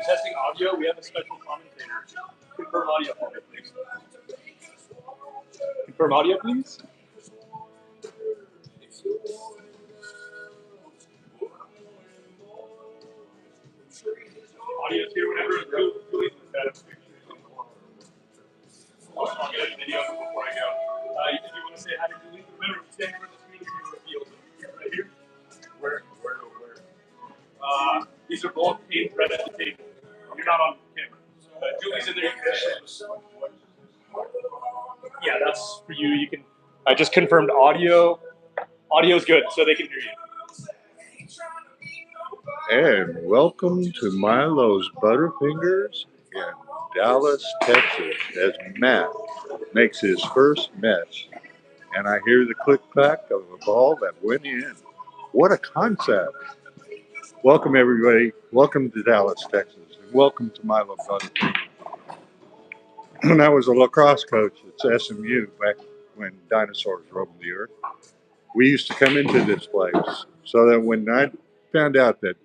Testing audio. We have a special commentator. Confirm audio for me, please. Confirm audio, please. Audio's here whenever Julie's I'll get a video before I go. If you want to say hi to Julie, remember stand for the screen to reveal right here. Where? These are both in red at the table. You're not on camera. Julie's in there. Yeah, that's for you. You can. I just confirmed audio. Audio's good, so they can hear you. And welcome to Milo's Butterfingers in Dallas, Texas, as Matt makes his first match. And I hear the click-clack of a ball that went in. What a concept. Welcome, everybody. Welcome to Dallas, Texas. And welcome to Milo Butterfingers. When I was a lacrosse coach at SMU back when dinosaurs roamed the earth, we used to come into this place. So that when I found out that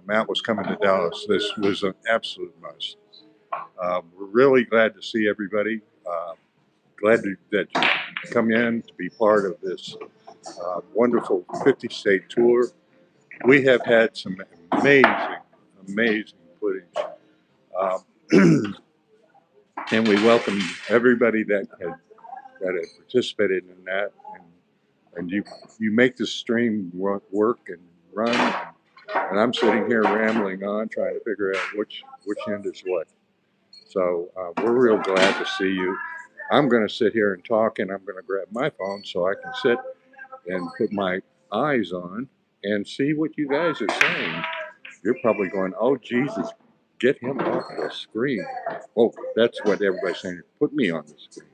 Matt was coming to Dallas, this was an absolute must. We're really glad to see everybody. Glad that you come in to be part of this wonderful 50-state tour. We have had some amazing footage. And we welcome everybody that had participated in that. And you make the stream work and run. And I'm sitting here rambling on, trying to figure out which end is what. So we're real glad to see you. I'm going to sit here and talk, and I'm going to grab my phone so I can sit and put my eyes on and see what you guys are saying. You're probably going, oh, Jesus, get him off the screen. Oh, that's what everybody's saying. Put me on the screen.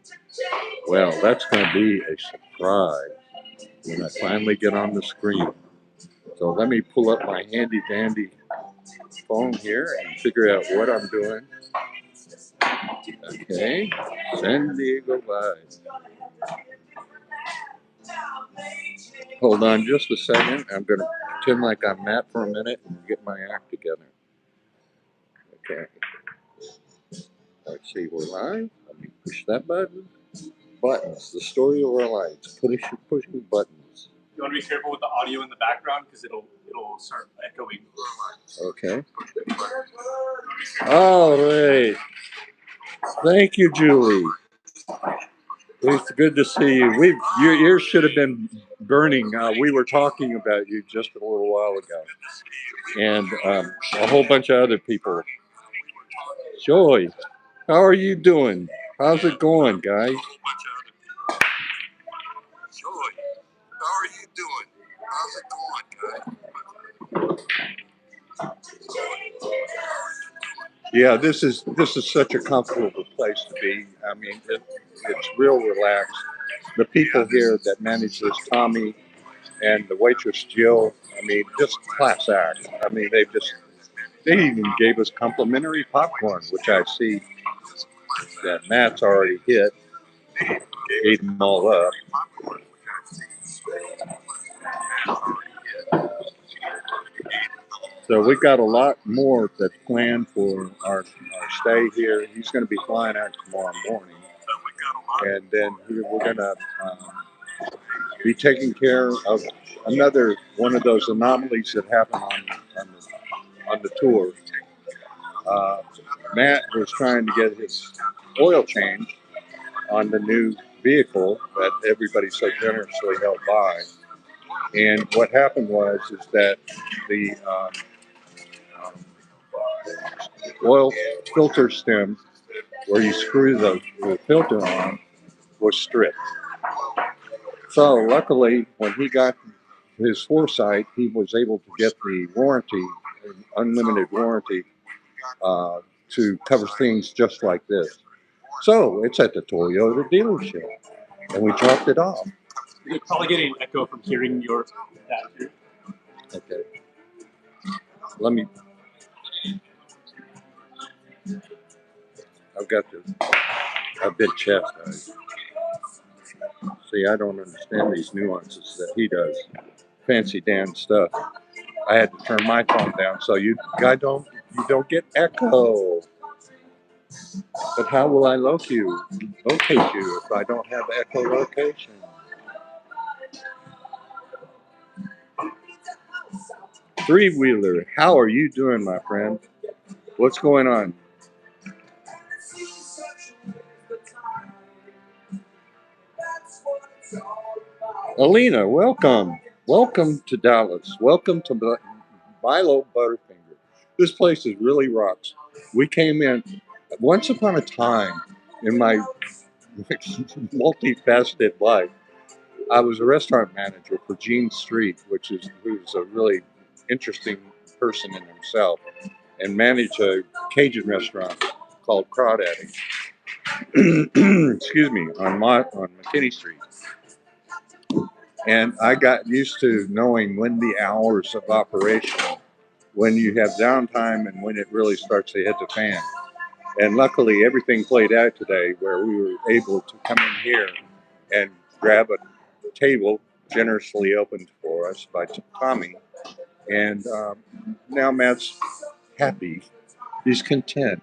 Well, that's going to be a surprise when I finally get on the screen. So let me pull up my handy-dandy phone here and figure out what I'm doing. Okay, San Diego Live. Hold on just a second. I'm going to pretend like I'm Matt for a minute and get my act together. Okay. Let's see, we're live. Let me push that button. Buttons, the story of our lives. Pushing buttons. You want to be careful with the audio in the background because it'll start echoing. Okay. All right. Thank you, Julie. It's good to see you. Your ears should have been burning. We were talking about you just a little while ago. And a whole bunch of other people. Joy, how are you doing? How's it going, guys? Joy, how are you doing? How's it going, guys? Yeah, this is such a comfortable place to be. I mean, it's real relaxed. The people here that manage this, Tommy and the waitress Jill, I mean, just class act. I mean, they even gave us complimentary popcorn, which I see that Matt's already hit, ate them all up. So we've got a lot more that's planned for our stay here. He's going to be flying out tomorrow morning, and then we're going to be taking care of another one of those anomalies that happen on the tour. Uh, Matt was trying to get his oil change on the new vehicle that everybody so generously helped buy. And what happened was is that the oil filter stem where you screw the filter on was stripped. So luckily, when he got his foresight, he was able to get the warranty, unlimited warranty, to cover things just like this. So it's at the Toyota dealership, and we dropped it off. You're probably getting an echo from hearing your dad here. Okay. Let me. I've got a big chest. See, I don't understand these nuances that he does. Fancy Dan stuff. I had to turn my phone down so you don't get echo. But how will I locate you if I don't have echolocation? Three-wheeler, how are you doing, my friend? What's going on? Alina, welcome. Welcome to Dallas. Welcome to Milo Butterfingers. This place is really rocks. We came in once upon a time in my multifaceted life. I was a restaurant manager for Gene Street, who's a really interesting person in himself, and managed a Cajun restaurant called Crawdaddy. Excuse me, on McKinney Street. And I got used to knowing when the hours of operation, when you have downtime and when it really starts to hit the fan. And luckily, everything played out today where we were able to come in here and grab a table generously opened for us by Tommy. And now Matt's happy. He's content.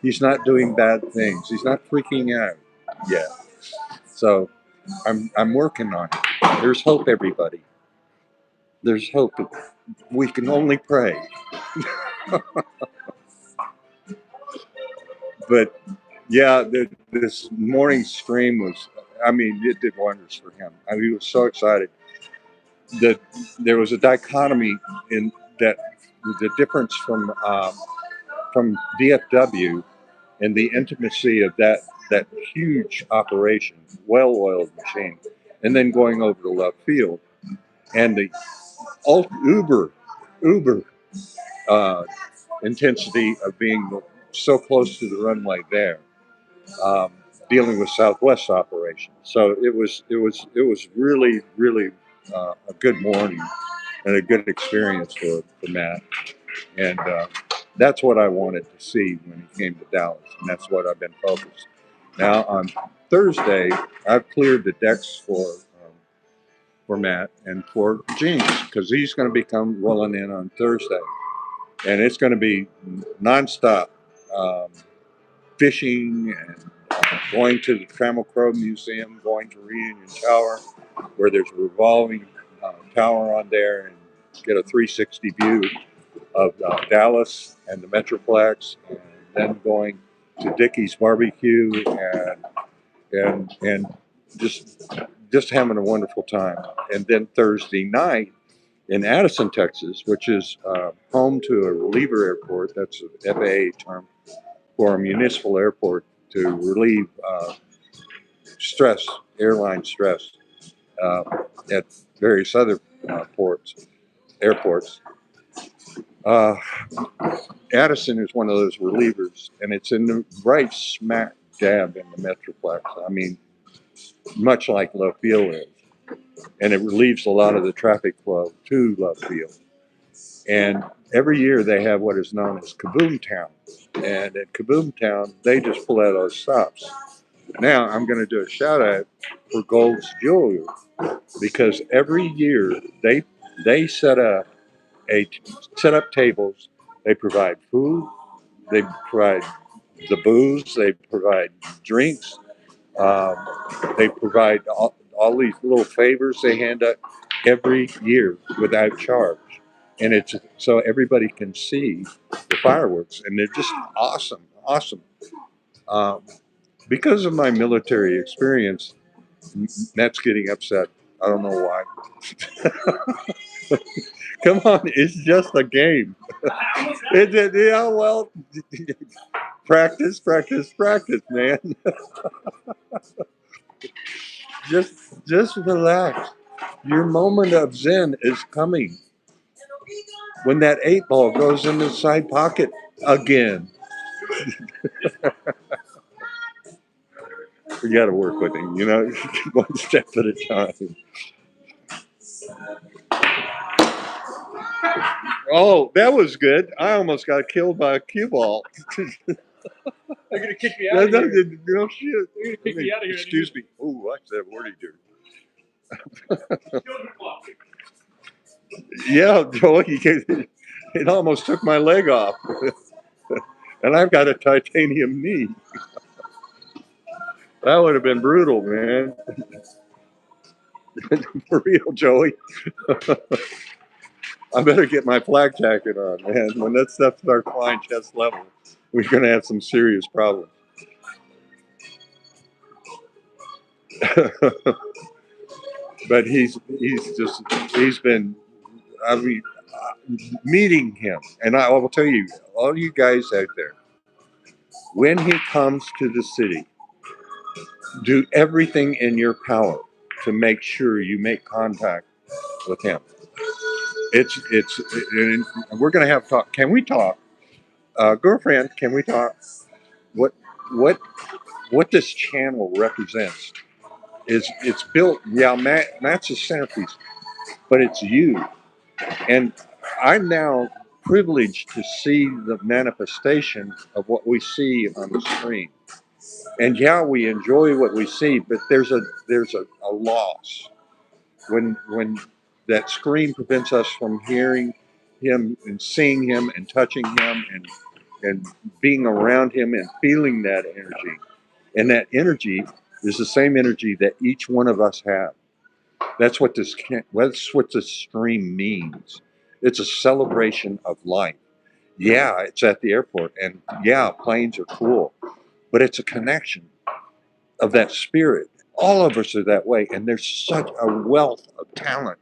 He's not doing bad things. He's not freaking out yet. So I'm working on it. There's hope, everybody. There's hope. We can only pray. But yeah, this morning stream was, I mean, it did wonders for him. I mean, he was so excited that there was a dichotomy in that the difference from DFW and the intimacy of that huge operation, well-oiled machine, and then going over to left field, and the uber uh, intensity of being so close to the runway there, dealing with Southwest operations. So it was really a good morning and a good experience for Matt, and that's what I wanted to see when he came to Dallas, and that's what I've been focused. Now on Thursday, I've cleared the decks for Matt and for James because he's going to be rolling in on Thursday, and it's going to be nonstop fishing and going to the Trammell Crow Museum, going to Reunion Tower, where there's a revolving tower on there, and get a 360 view of Dallas and the Metroplex, and then going to Dickey's Barbecue and just having a wonderful time. And then Thursday night in Addison, Texas, which is home to a reliever airport. That's an FAA term for a municipal airport to relieve airline stress at various other airports. Addison is one of those relievers, and it's in the right smack dab in the Metroplex. I mean, much like Love Field is. And it relieves a lot of the traffic flow to Love Field. And every year they have what is known as Kaboom Town. And at Kaboom Town, they just pull out those stops. Now I'm going to do a shout out for Gold's Jewelry because every year they set up a set up tables. They provide food. They provide the booze. They provide drinks. Um, they provide all these little favors they hand out every year without charge, and it's so everybody can see the fireworks, and they're just awesome, awesome. Um, because of my military experience, Matt's getting upset. I don't know why. Come on, it's just a game. Yeah, well, practice, practice, practice, man. Just relax. Your moment of zen is coming. When that 8 ball goes in the side pocket again, we got to work with him, one step at a time. Oh, that was good. I almost got killed by a cue ball. They're gonna kick me out of here. No shit. They're gonna kick me out of here. Excuse me. Oh, what's that word he do? Yeah, Joey, it almost took my leg off. And I've got a titanium knee. That would have been brutal, man. For real, Joey. I better get my flak jacket on, man. When that stuff starts flying chest level, we're going to have some serious problems. But he's been, I mean, meeting him. And I will tell you, all you guys out there, when he comes to the city, do everything in your power to make sure you make contact with him. And we're going to have talk. Can we talk? Girlfriend, can we talk? What what what this channel represents is it's built. Yeah, Matt's a centerpiece, but it's you. And I'm now privileged to see the manifestation of what we see on the screen. And yeah, we enjoy what we see, but there's a loss when that screen prevents us from hearing him and seeing him and touching him and being around him and feeling that energy. And that energy is the same energy that each one of us have. That's what this stream means. It's a celebration of life. Yeah, it's at the airport, and yeah, planes are cool, but it's a connection of that spirit. All of us are that way, and there's such a wealth of talent.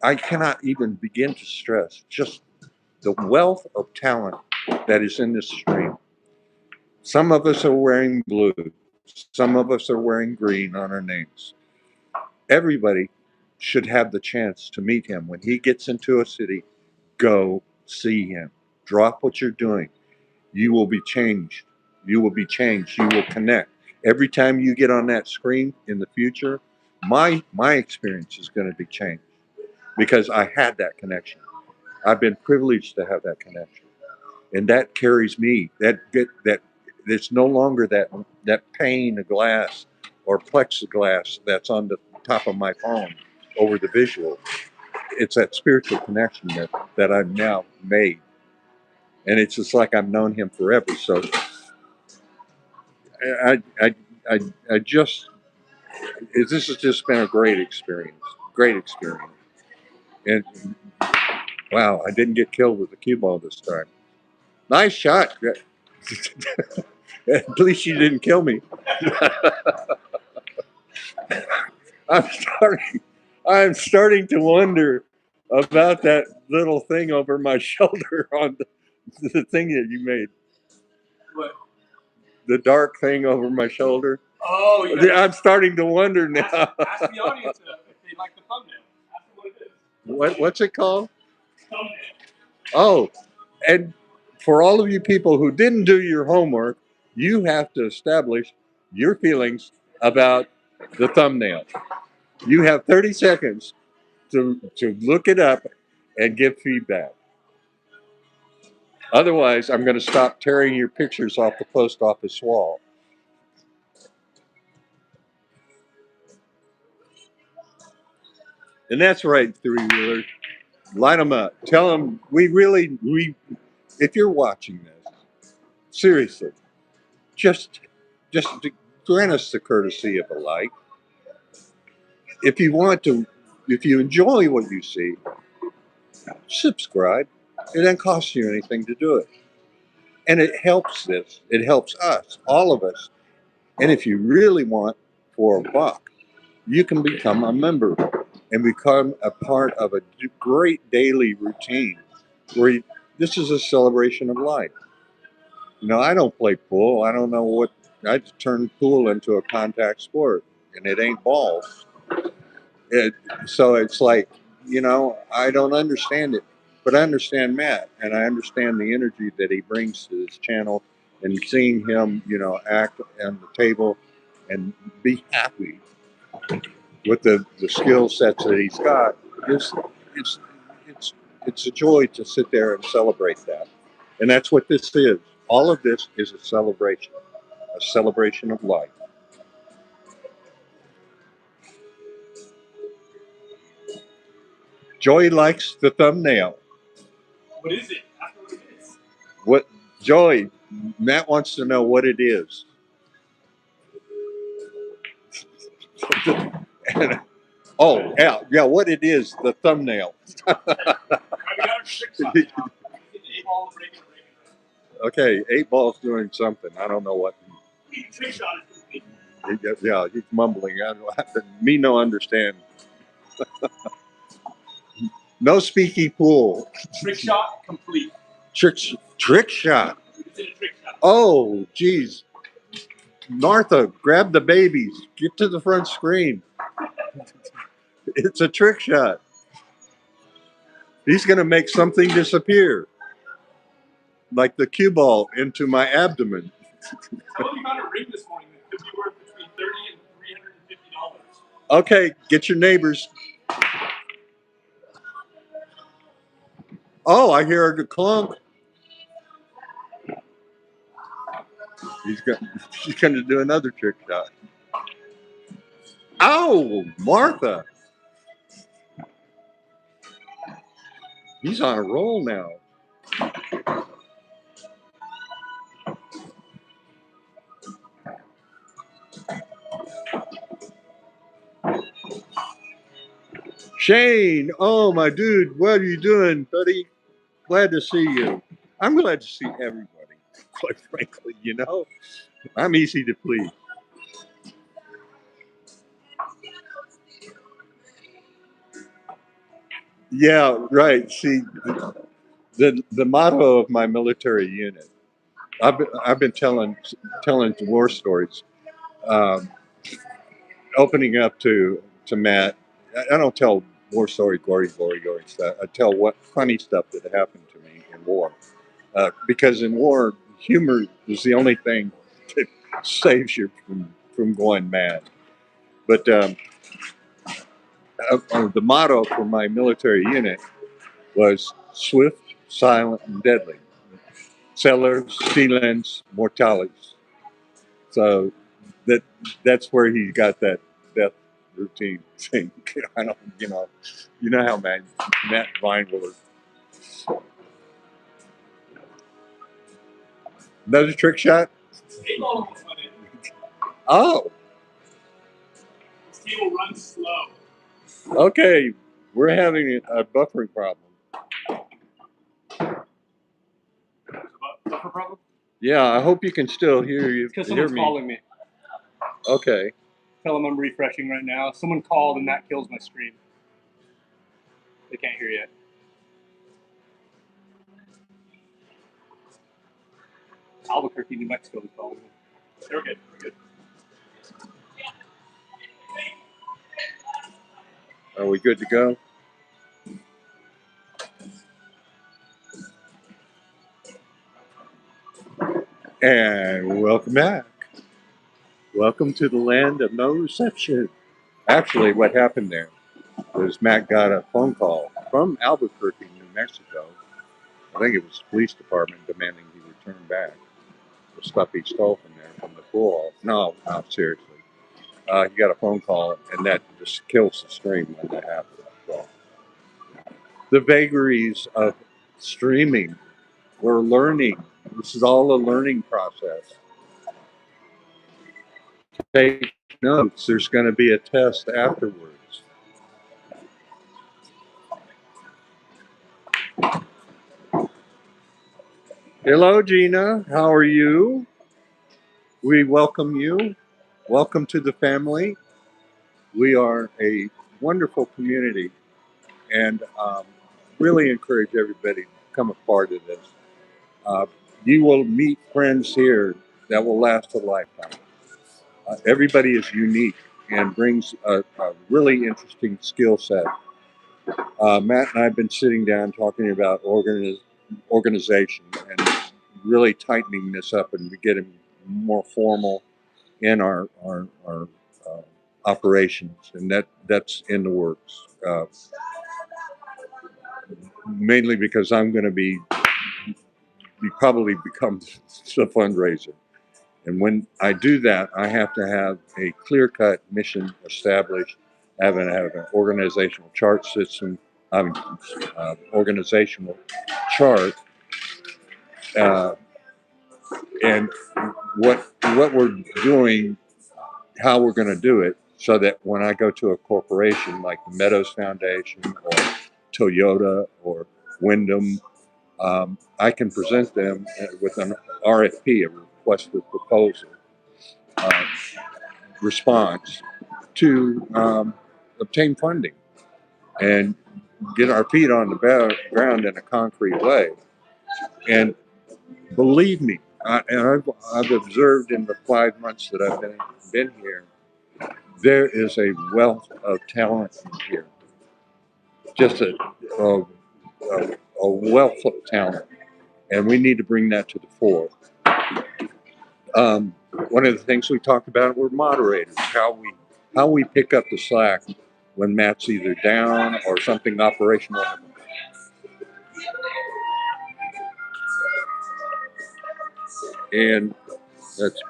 I cannot even begin to stress just the wealth of talent that is in this stream. Some of us are wearing blue, some of us are wearing green on our names. Everybody should have the chance to meet him. When he gets into a city, go see him. Drop what you're doing. You will be changed. You will be changed. You will connect. Every time you get on that screen in the future, my experience is going to be changed because I had that connection. I've been privileged to have that connection, and that carries me. That it's no longer that pane of glass or plexiglass that's on the top of my phone over the visual. It's that spiritual connection that I've now made, and it's just like I've known him forever. So I I I, I just this has just been a great experience. Great experience. And wow, I didn't get killed with the cue ball this time. Nice shot. At least you didn't kill me. I'm starting. I'm starting to wonder about that little thing over my shoulder on the thing that you made. What? The dark thing over my shoulder. Oh, yeah. I'm starting to wonder now. Ask the audience if they like the thumbnail. Ask them what it is. What's it called? Thumbnail. Oh, and for all of you people who didn't do your homework, you have to establish your feelings about the thumbnail. You have 30 seconds to look it up and give feedback. Otherwise, I'm going to stop tearing your pictures off the post office wall. And that's right, three-wheeler. Light them up. Tell them if you're watching this, seriously, just grant us the courtesy of a like. If you want to, if you enjoy what you see, subscribe. It doesn't cost you anything to do it. And it helps this. It helps us, all of us. And if you really want for $1, you can become a member and become a part of a great daily routine where this is a celebration of life. You know, I don't play pool. I don't know what, I turned pool into a contact sport and it ain't balls. So it's like, you know, I don't understand it, but I understand Matt and I understand the energy that he brings to this channel and seeing him, you know, act on the table and be happy with the skill sets that he's got. It's, it's, it's, it's a joy to sit there and celebrate that. And that's what this is. All of this is a celebration of life. Joy likes the thumbnail. What is it? Ask me what it is. What Joy? Matt wants to know what it is. Oh yeah, what it is? The thumbnail. I got a trick shot now. It's 8 ball breaking. Okay, 8 Ball's doing something. I don't know what. Trick shot is complete. Yeah, he's mumbling. Me no understand. No speaky pool. Trick shot complete. Trick shot. It's in a trick shot. Oh, geez. Martha, grab the babies. Get to the front screen. It's a trick shot. He's going to make something disappear. Like the cue ball into my abdomen. Someone found a ring this morning that could be worth between $30 and $350. Okay, get your neighbors. Oh, I hear a clunk. She's going to do another trick shot. Oh, Martha. He's on a roll now. Shane, oh my dude, what are you doing, buddy? Glad to see you. I'm glad to see everybody, quite frankly, you know. I'm easy to please. Yeah, right. See, the motto of my military unit. I've been telling war stories, um, opening up to Matt. I don't tell war story, gory stuff. I tell what funny stuff that happened to me in war, because in war, humor is the only thing that saves you from going mad. But the motto for my military unit was swift, silent, and deadly. Sellers, silens, mortalis. So that's where he got that death routine thing. I don't, you know how Matt Vine was. Another trick shot. 8 ball almost went in. Oh, This table runs slow. okay. We're having a buffering problem. Buffer problem? Yeah, I hope you can still hear you. Because Hear someone's me. calling me. Okay. Tell them I'm refreshing right now. Someone called and that kills my screen. They can't hear yet. Albuquerque, New Mexico is calling me. They're good. We're good. Are we good to go? And welcome back. Welcome to the land of no reception. Actually, what happened there was Matt got a phone call from Albuquerque, New Mexico. I think it was the police department demanding he return back the stuff he stole from there from the pool. No, seriously. He got a phone call, and that just kills the stream when that happens. So, the vagaries of streaming. We're learning. This is all a learning process. Take notes. There's going to be a test afterwards. Hello, Gina. How are you? We welcome you. Welcome to the family. We are a wonderful community and really encourage everybody to become a part of this. Uh, you will meet friends here that will last a lifetime. Everybody is unique and brings a really interesting skill set. Matt and I have been sitting down talking about organization and really tightening this up and getting more formal in our operations, and that's in the works. Mainly because I'm going to be probably become a fundraiser. And when I do that, I have to have a clear-cut mission established, have an organizational chart system, organizational chart, uh, and what we're doing, how we're going to do it, so that when I go to a corporation like the Meadows Foundation or Toyota or Wyndham, I can present them with an RFP, a request for proposal uh, response to obtain funding and get our feet on the ground in a concrete way. And believe me, I've observed in the 5 months that I've been here, there is a wealth of talent here, just a, a wealth of talent, and we need to bring that to the fore. Um, One of the things we talked about were moderators, how we pick up the slack when Matt's either down or something operational happens. And that's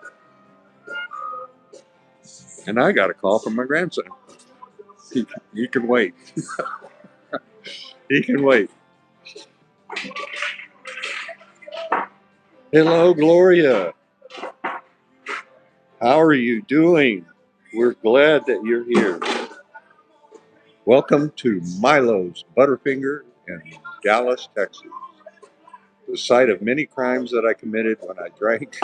and I got a call from my grandson. He can wait. He can wait. Hello, Gloria. How are you doing? We're glad that you're here. Welcome to Milo's Butterfinger in Dallas, Texas, the site of many crimes that I committed when I drank.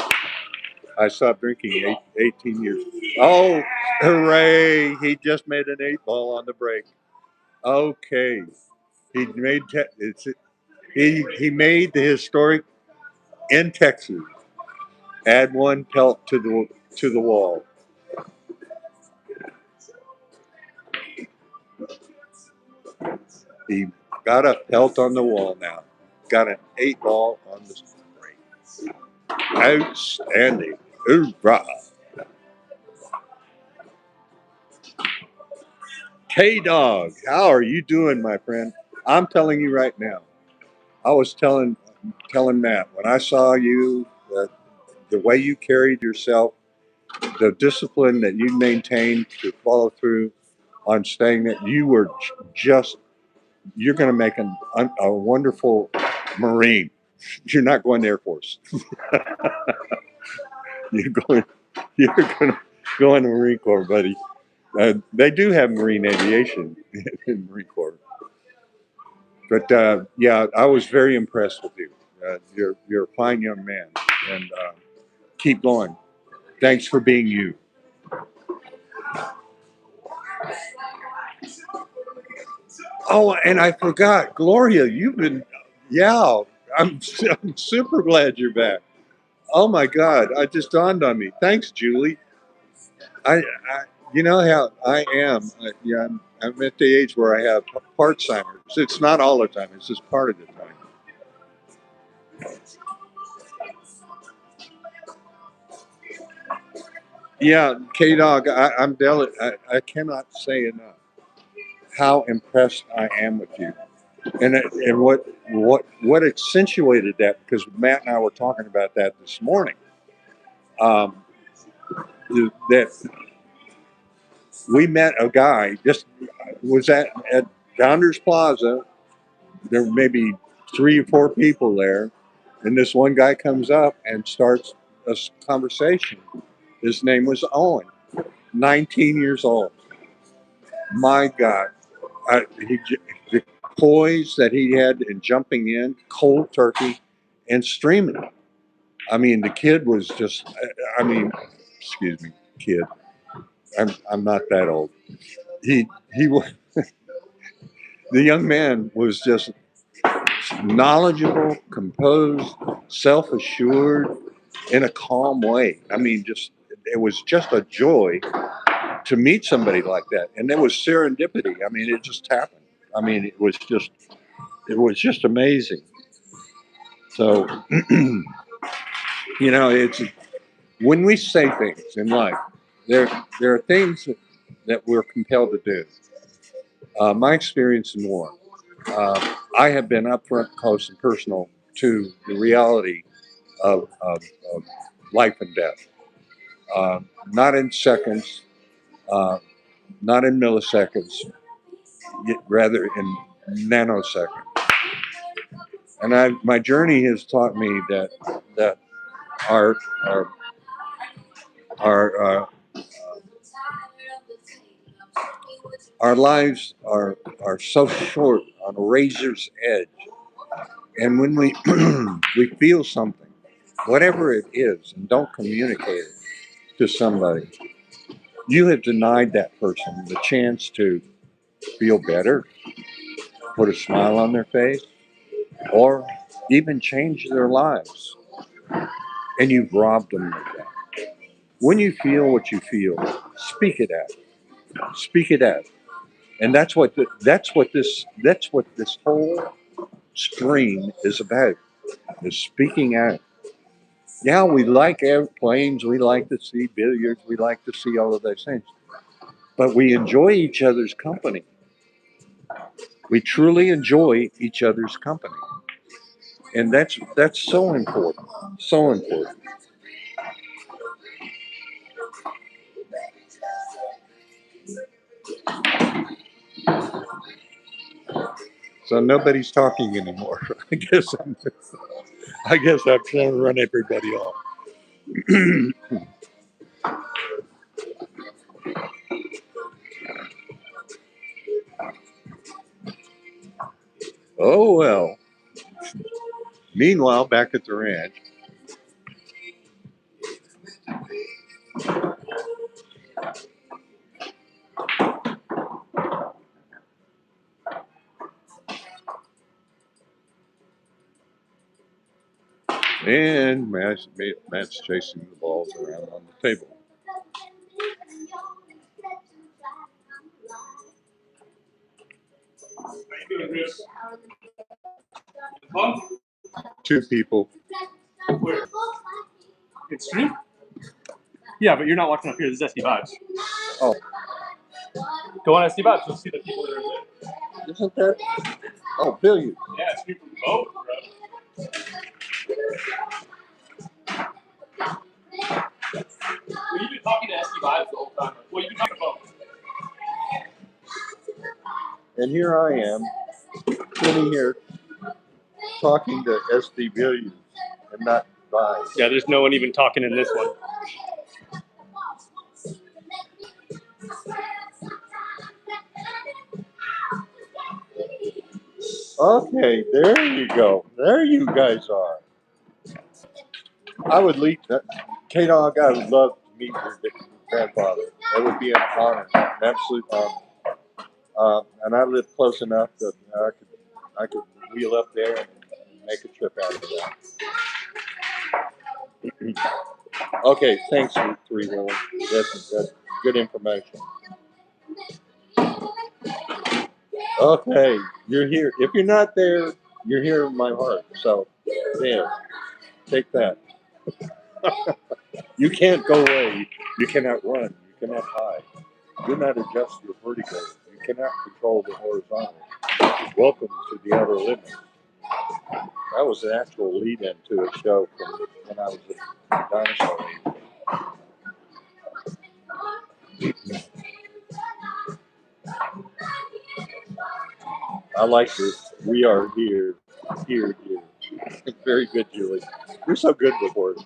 I stopped drinking 18 years. Oh, hooray! He just made an 8-ball on the break. Okay, he made he made the historic in Texas. Add one pelt to the wall. He got a pelt on the wall now. Got an 8-ball on the break. Outstanding. Hoorah. K-Dog, how are you doing, my friend? I'm telling you right now. I was telling Matt when I saw you, the way you carried yourself, the discipline that you maintained to follow through on staying that you were just you're going to make a wonderful Marine. You're not going to Air Force. you're going you're going to go in the Marine Corps, buddy. They do have Marine aviation in the Marine Corps. But yeah, I was very impressed with you. You're a fine young man, and keep going. Thanks for being you. Oh, and I forgot, Gloria. Yeah. I'm super glad you're back. Oh my God, I just dawned on me. Thanks, Julie. I you know how I am. Yeah, I'm at the age where I have part-timers. It's not all the time. It's just part of the time. Yeah, K Dog, I cannot say enough how impressed I am with you, and what accentuated that, because Matt and I were talking about that this morning. Um, that we met a guy just was at Founders Plaza there may be 3 or 4 people there, and this one guy comes up and starts a conversation. His name was Owen, 19 years old. My God, he the poise that he had in jumping in, cold turkey, and streaming. I mean, the kid was just. I mean, excuse me, kid. I'm not that old. He was the young man was just knowledgeable, composed, self-assured, in a calm way. I mean, just it was just a joy to meet somebody like that, and it was serendipity. I mean, it just happened. I mean, it was just amazing. So, it's when we say things in life, there there are things that we're compelled to do. My experience in war, I have been up front, close, and personal to the reality of life and death. Not in seconds, uh, not in milliseconds, yet rather in nanoseconds. And my journey has taught me that our our our our lives are so short on a razor's edge, and when we we feel something, whatever it is, and don't communicate it to somebody, you have denied that person the chance to feel better, put a smile on their face, or even change their lives. And you've robbed them of that. When you feel what you feel, speak it out. Speak it out. And that's what this whole stream is about, is speaking out. Yeah, we like airplanes, we like to see billiards, we like to see all of those things. But we enjoy each other's company. We truly enjoy each other's company. And that's so important. So important. So nobody's talking anymore. I guess I'm trying to run everybody off. Oh well. Meanwhile, back at the ranch, and Matt's chasing the balls around on the table. How you doing, Chris? Fun? 2 people. Where? It's stream? Yeah, but you're not watching up here. This is SD Vibes. Oh, Go on SD Vibes. You'll see the people that are there. isn't that? Oh, billion. Yeah, it's people from both, bro. Well, you've been talking to SD Vibes the whole time. Well, you've been talking about. And here I am, sitting here talking to SD billions and not Vibes. Yeah, there's no one even talking in this one. Okay, there you go. There you guys are. I would leave that. K-Dog, I would love to meet your grandfather. That would be an honor, an absolute honor. And I live close enough that I could wheel up there and make a trip out of that. Okay, thanks, 3 Wheeler. That's good information. Okay, you're here. If you're not there, you're here in my heart. So, there, take that. You can't go away. You cannot run. You cannot hide. Do not adjust your vertical. You cannot control the horizontal. Welcome to the outer limits. That was an actual lead-in to a show from when I was a dinosaur age. I like this. We are here, here, here. Very good, Julie. You're so good with words.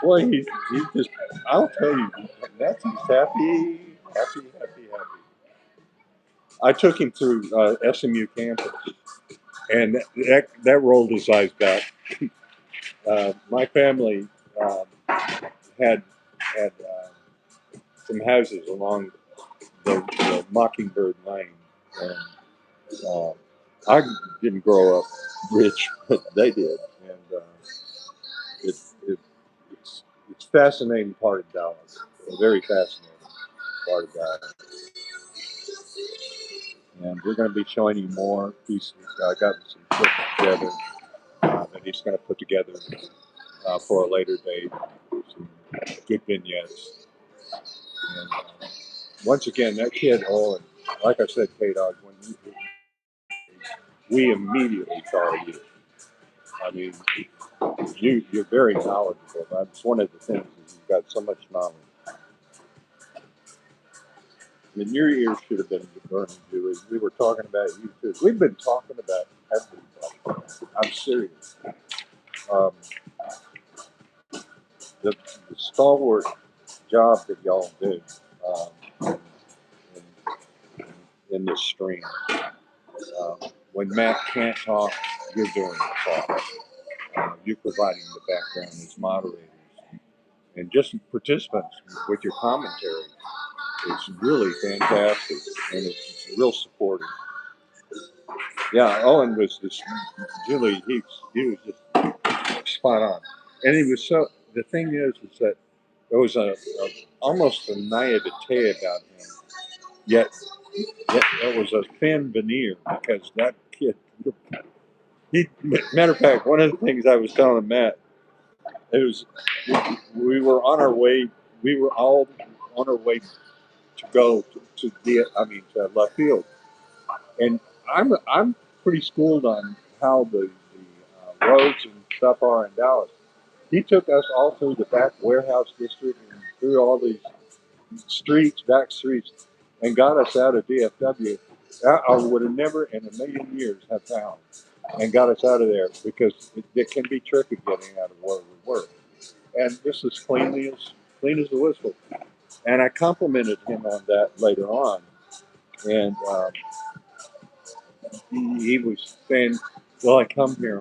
Boy, he's just. I'll tell you, Nancy's happy, happy, happy, happy. I took him through SMU campus, and that rolled his eyes back. My family had some houses along the Mockingbird Lane, and uh, I didn't grow up rich, but they did, and it, it, it's a fascinating part of Dallas, a very fascinating part of Dallas, and we're going to be showing you more pieces. I got some clips together that he's going to put together for a later date, some good vignettes, and once again, that kid Owen, like I said, K-Dog, when we immediately saw you. I mean, you're very knowledgeable. That's one of the things is you've got so much knowledge. I mean, your ears should have been burning, Julie. We were talking about you too. We've been talking about everybody. I'm serious. Um, the stalwart job that y'all do in, in this stream. When Matt can't talk, you're doing the talk. You're providing the background as moderators. And just participants with your commentary is really fantastic, and it's real supportive. Yeah, Owen was just Julie. He was just spot on, and he was so. The thing is that there was almost a naivete about him, yet there was a thin veneer because that kid. Matter of fact, one of the things I was telling Matt, it was we were on our way. We were all on our way to go to left field, and I'm pretty schooled on how the roads and stuff are in Dallas. He took us all through the back warehouse district and through all these streets, back streets, and got us out of DFW. I would have never in a million years have found and got us out of there because it can be tricky getting out of where we were. And this is clean as a whistle. And I complimented him on that later on. And he was saying, well, I come here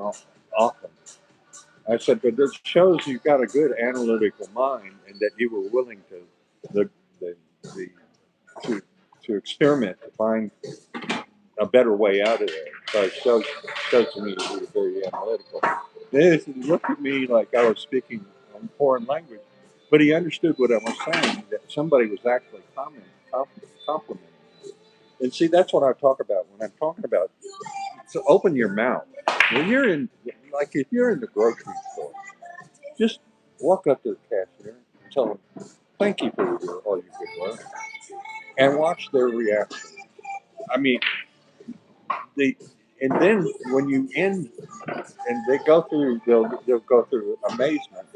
often. I said, but this shows you've got a good analytical mind and that you were willing the, the, the, to, to experiment to find a better way out of there. So it shows to me that you were very analytical. He looked at me like I was speaking a foreign language, but he understood what I was saying, that somebody was actually complimenting me. And see, that's what I talk about when I'm talking about. So open your mouth. When you're like if you're in the grocery store, just walk up to the cashier and tell them, thank you for all your good work, and watch their reaction. I mean, and then when you end, and they'll go through amazement.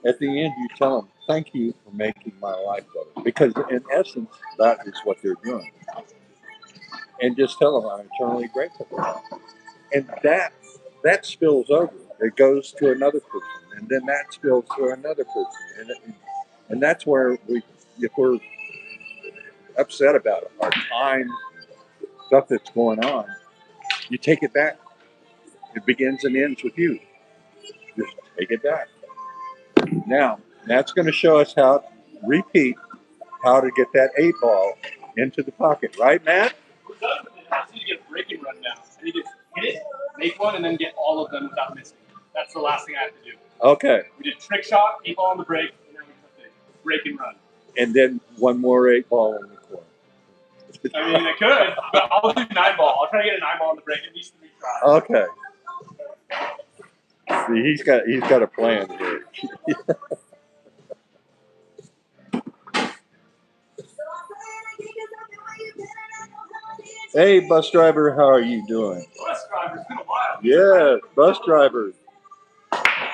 At the end, you tell them, thank you for making my life better. Because in essence, that is what they're doing. And just tell them, I'm eternally grateful for that. And that spills over. It goes to another person. And then that spills to another person. And that's where if we're upset about it, our time, stuff that's going on, you take it back. It begins and ends with you. Just take it back. Now, that's going to show us repeat how to get that 8 ball into the pocket. Right, Matt? I need to get a break and run now. I need to hit it, make one, and then get all of them without missing. That's the last thing I have to do. Okay. We did trick shot, 8 ball on the break, and then we put the break and run. And then one more 8 ball in the corner. I mean, I could, but I'll do 9 ball. I'll try to get a 9 ball on the break at least 3 tries. Okay. See, he's got a plan here. Hey, bus driver, how are you doing? Bus driver, it's been a while. Yes, bus driver.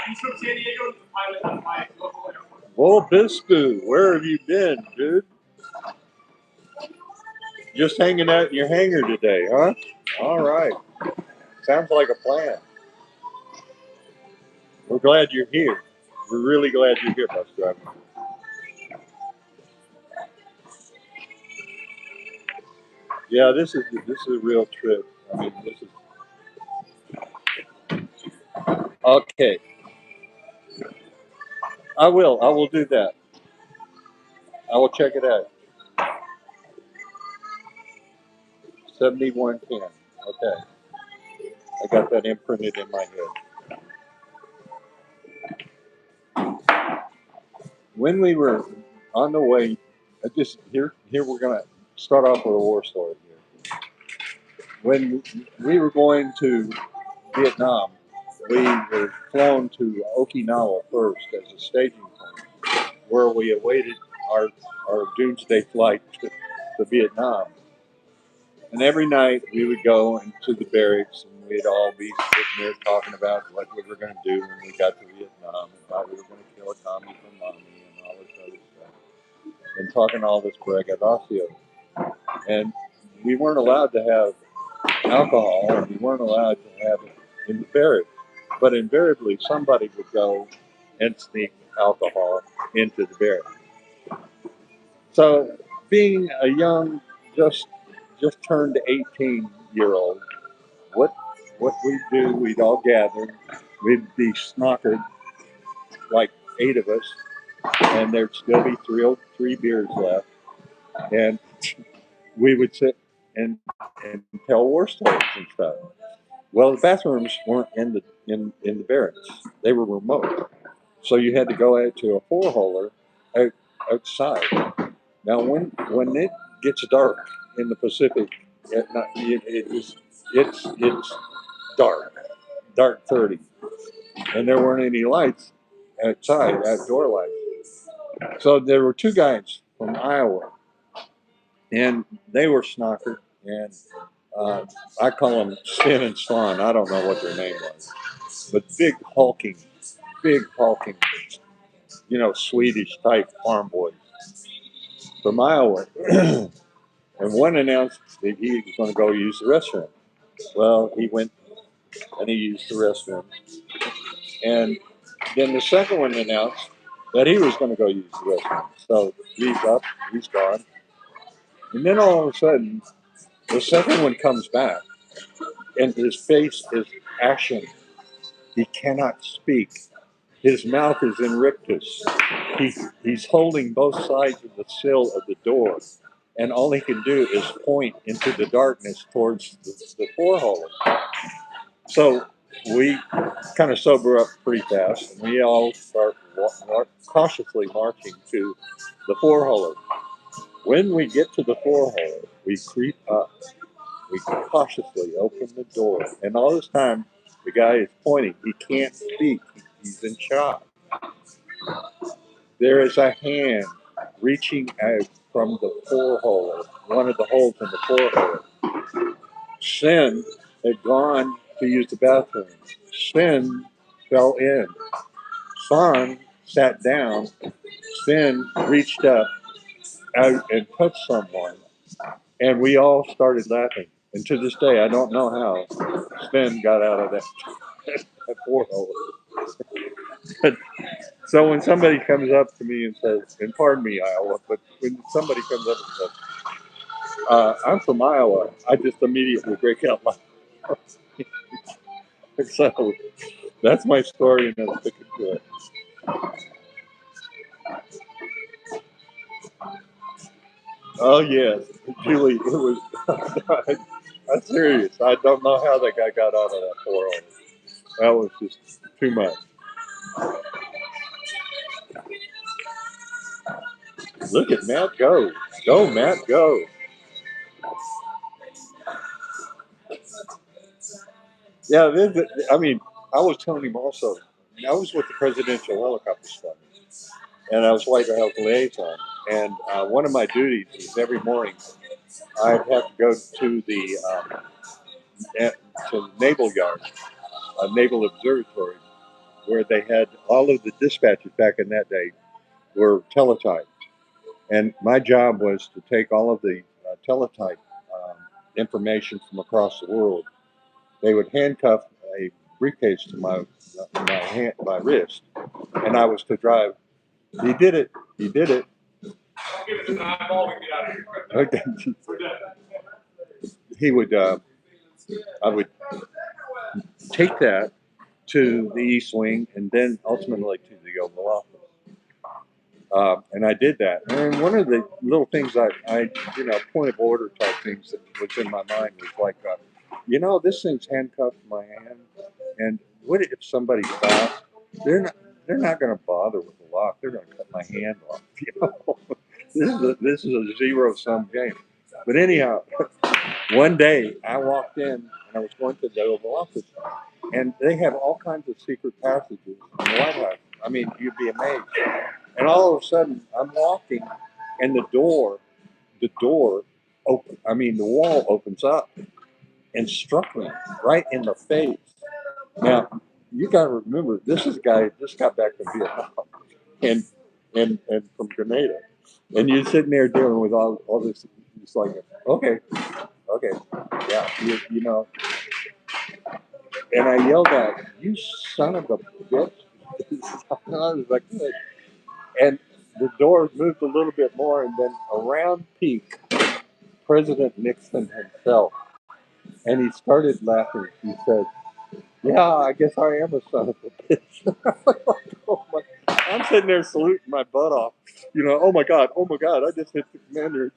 He's from San Diego, he's a pilot at my local airport. Wolbiscu, where have you been, dude? Just hanging out in your hangar today, huh? All right. Sounds like a plan. We're glad you're here. We're really glad you're here, bus driver. Yeah, this is a real trip. I mean, this is okay. I will. I will do that. I will check it out. 7110. Okay. I got that imprinted in my head. When we were on the way, here we're gonna start off with a war story here. When we were going to Vietnam, we were flown to Okinawa first as a staging point, where we awaited our our doomsday flight to Vietnam. And every night we would go into the barracks and we'd all be sitting there talking about what we were going to do when we got to Vietnam and how we were going to kill a Tommy for mommy and all this other stuff. And talking all this braggadocio. And we weren't allowed to have alcohol and we weren't allowed to have it in the barracks. But invariably somebody would go and sneak alcohol into the barracks. So being a young, just just turned 18-year-old, what what we'd do, we'd all gather, we'd be snockered, like 8 of us, and there'd still be three beers left, and we would sit and tell war stories and stuff. Well, the bathrooms weren't in the barracks; they were remote, so you had to go out to a four-holer outside. Now, when it gets dark in the Pacific at night, it's dark, dark 30, and there weren't any lights outside, outdoor lights. So there were two guys from Iowa, and they were snockered, and uh, I call them Sven and Swan. I don't know what their name was, but big hulking, Swedish type farm boys from Iowa. And one announced that he was going to go use the restroom. Well, he went and he used the restroom. And then the second one announced that he was going to go use the restroom. So he's up, he's gone. And then all of a sudden, the second one comes back and his face is ashen. He cannot speak. His mouth is in rictus. He's holding both sides of the sill of the door. And all he can do is point into the darkness towards the four hole. So we kind of sober up pretty fast, and we all start cautiously marching to the four hole. When we get to the four hole, we creep up. We cautiously open the door, and all this time the guy is pointing. He can't speak. He's in shock. There is a hand reaching out from the four hole, one of the holes in the four hole. Sin had gone to use the bathroom. Sin fell in. San sat down. Sin reached up out and touched someone, and we all started laughing. And to this day, I don't know how Sven got out of that four hole. So when somebody comes up to me and says, and pardon me, Iowa, but when somebody comes up and says, I'm from Iowa, I just immediately break out laughing. So that's my story, and I'm sticking to it. Oh yes, Julie, it was. I'm serious. I don't know how that guy got out of that 4-0. That was just too much. Look at Matt go. Go, Matt, go. Yeah, I mean, I was telling him also, I was with the Presidential Helicopter Squadron, and I was White House liaison. And one of my duties is every morning I'd have to go to to the Naval Yard, a Naval Observatory, where they had all of the dispatchers back in that day were teletyped, and my job was to take all of the teletype information from across the world. They would handcuff a briefcase to my wrist, and I was to drive. He did it. He did it. Give us an eyeball, we get out of here. Okay. We're done. He would. I would take that to the East Wing, and then ultimately to the Oval Office. And I did that. And one of the little things I point of order type things that was in my mind was like, this thing's handcuffed to my hand, and what if somebody stops? They're not going to bother with the lock. They're going to cut my hand off. This is a zero sum game. But anyhow, one day I walked in and I was going to the Oval Office, and they have all kinds of secret passages in the White House. I mean, you'd be amazed. And all of a sudden, I'm walking, and the wall opens up and struck me right in the face. Now, you got to remember, this is a guy who just got back from Vietnam and from Grenada. And you're sitting there dealing with all this. It's like, okay, yeah, you know. And I yelled out, "You son of a bitch!" I was like, and the door moved a little bit more, and then around peaked President Nixon himself. And he started laughing. He said, "Yeah, I guess I am a son of a bitch." I'm sitting there saluting my butt off. Oh my God, I just hit the commander.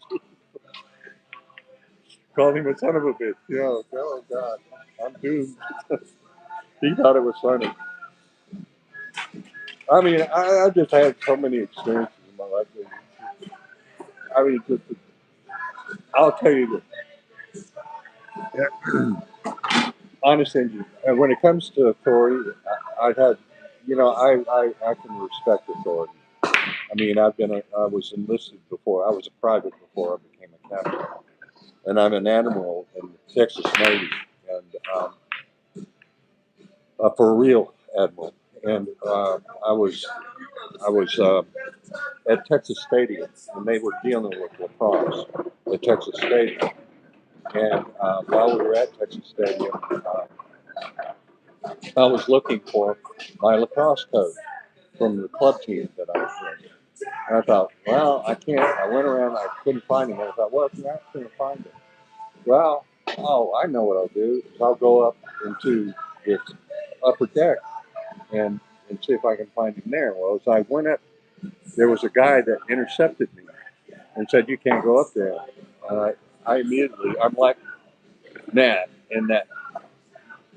Called him a son of a bitch. Oh God, I'm doomed. He thought it was funny. I mean, I just had so many experiences in my life. I mean, I'll tell you this. Honest engine. And when it comes to authority, I've had, I can respect authority. I mean, I was enlisted before. I was a private before I became a captain, and I'm an admiral in the Texas Navy, and for a real admiral. And I was at Texas Stadium, and they were dealing with lacrosse at Texas Stadium. And while we were at Texas Stadium, I was looking for my lacrosse coach from the club team that I was in. And I thought, well, I can't. I went around, I couldn't find him. And I thought, well, if you're not going to find him, well, I know what I'll do. I'll go up into this upper deck and see if I can find him there. Well, as I went up, there was a guy that intercepted me and said, "You can't go up there." I immediately, I'm like, nah, and that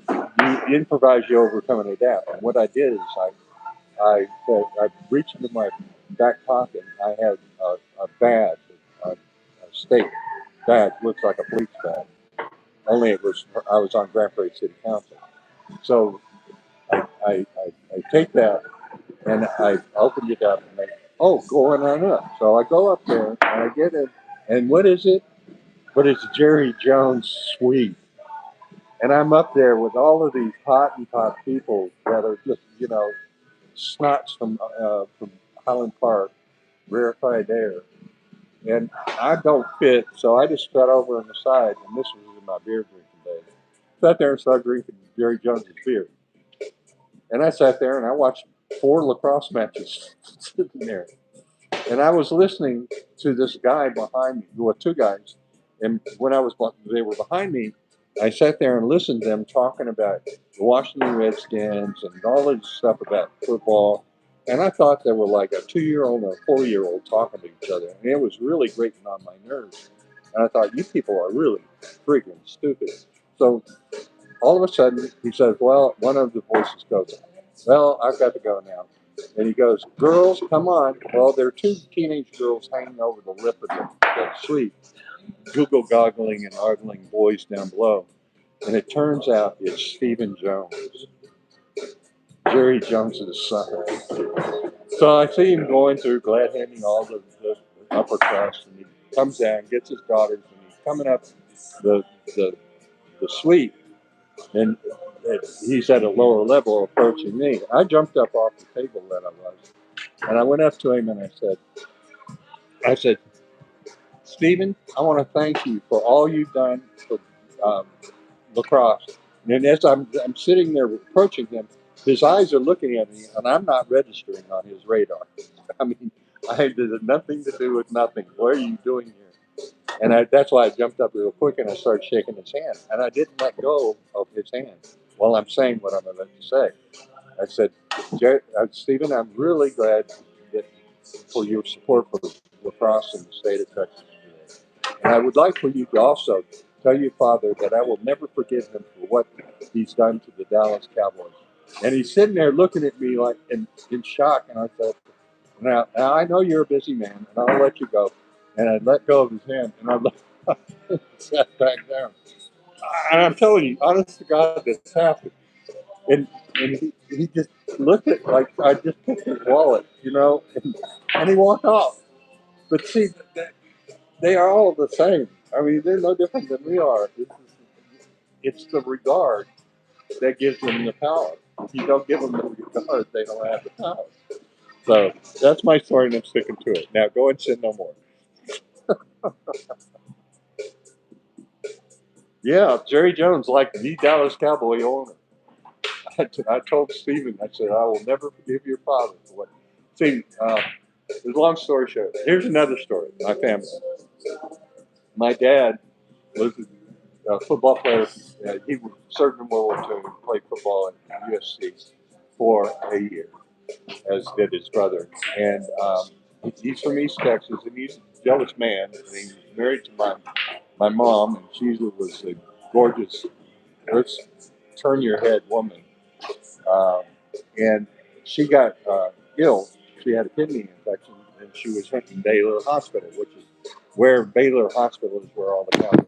you improvise, you overcome, and adapt. And what I did is I reached into my back pocket. I had a badge, a state badge, looks like a police badge. Only I was on Grand Prairie City Council. So I take that and I opened it up and going on up. So I go up there and I get it. And what is it? But it's Jerry Jones' suite. And I'm up there with all of these Hottentot people that are just, snots from Highland Park, rarefied air. And I don't fit, so I just sat over on the side, and this was in my beer drinking days. Sat there and started drinking Jerry Jones's beer. And I sat there and I watched 4 lacrosse matches sitting there. And I was listening to this guy behind me, well, 2 guys. And when they were behind me, I sat there and listened to them talking about the Washington Redskins and all this stuff about football. And I thought they were like a 2-year-old and a 4-year-old talking to each other. And it was really grating on my nerves. And I thought, you people are really freaking stupid. So all of a sudden, he says, well, one of the voices goes, well, I've got to go now. And he goes, girls, come on. Well, there are 2 teenage girls hanging over the lip of the suite, Google goggling and ogling boys down below. And it turns out it's Stephen Jones, Jerry Jones's son. So I see him going through, glad handing all the upper crust, and he comes down, gets his daughters, and he's coming up the suite. And he's at a lower level approaching me. I jumped up off the table that I was, And I went up to him and I said, Stephen, I want to thank you for all you've done for um, lacrosse. And as I'm sitting there approaching him, his eyes are looking at me, and I'm not registering on his radar. I mean, I did nothing to do with nothing. What are you doing here? And that's why I jumped up real quick and I started shaking his hand. And I didn't let go of his hand while I'm saying what I'm about to say. I said, Stephen, I'm really glad that for your support for lacrosse in the state of Texas today. And I would like for you to also tell your father that I will never forgive him for what he's done to the Dallas Cowboys. And he's sitting there looking at me like in shock. And I thought, now I know you're a busy man, and I'll let you go. And I let go of his hand, and I sat back down. And I'm telling you, honest to God, this happened. And he just looked at like I just took his wallet, and he walked off. But see, they are all the same. I mean, they're no different than we are. It's the regard that gives them the power. If you don't give them the regard, they don't have the power. So that's my story, and I'm sticking to it. Now go and sin no more. Yeah, Jerry Jones, like the Dallas Cowboy owner. I told Stephen, I said, I will never forgive your father for what. See, it's a long story short. Here's another story. My family. My dad was a football player. He served in World War II and played football at USC for a year, as did his brother. And he's from East Texas, and he's a jealous man. And he was married to my mom, and she was a gorgeous, let's turn your head woman. Um, and she got ill. She had a kidney infection, and she was sent to Baylor Hospital, which is where Baylor Hospital is where all the Cowboys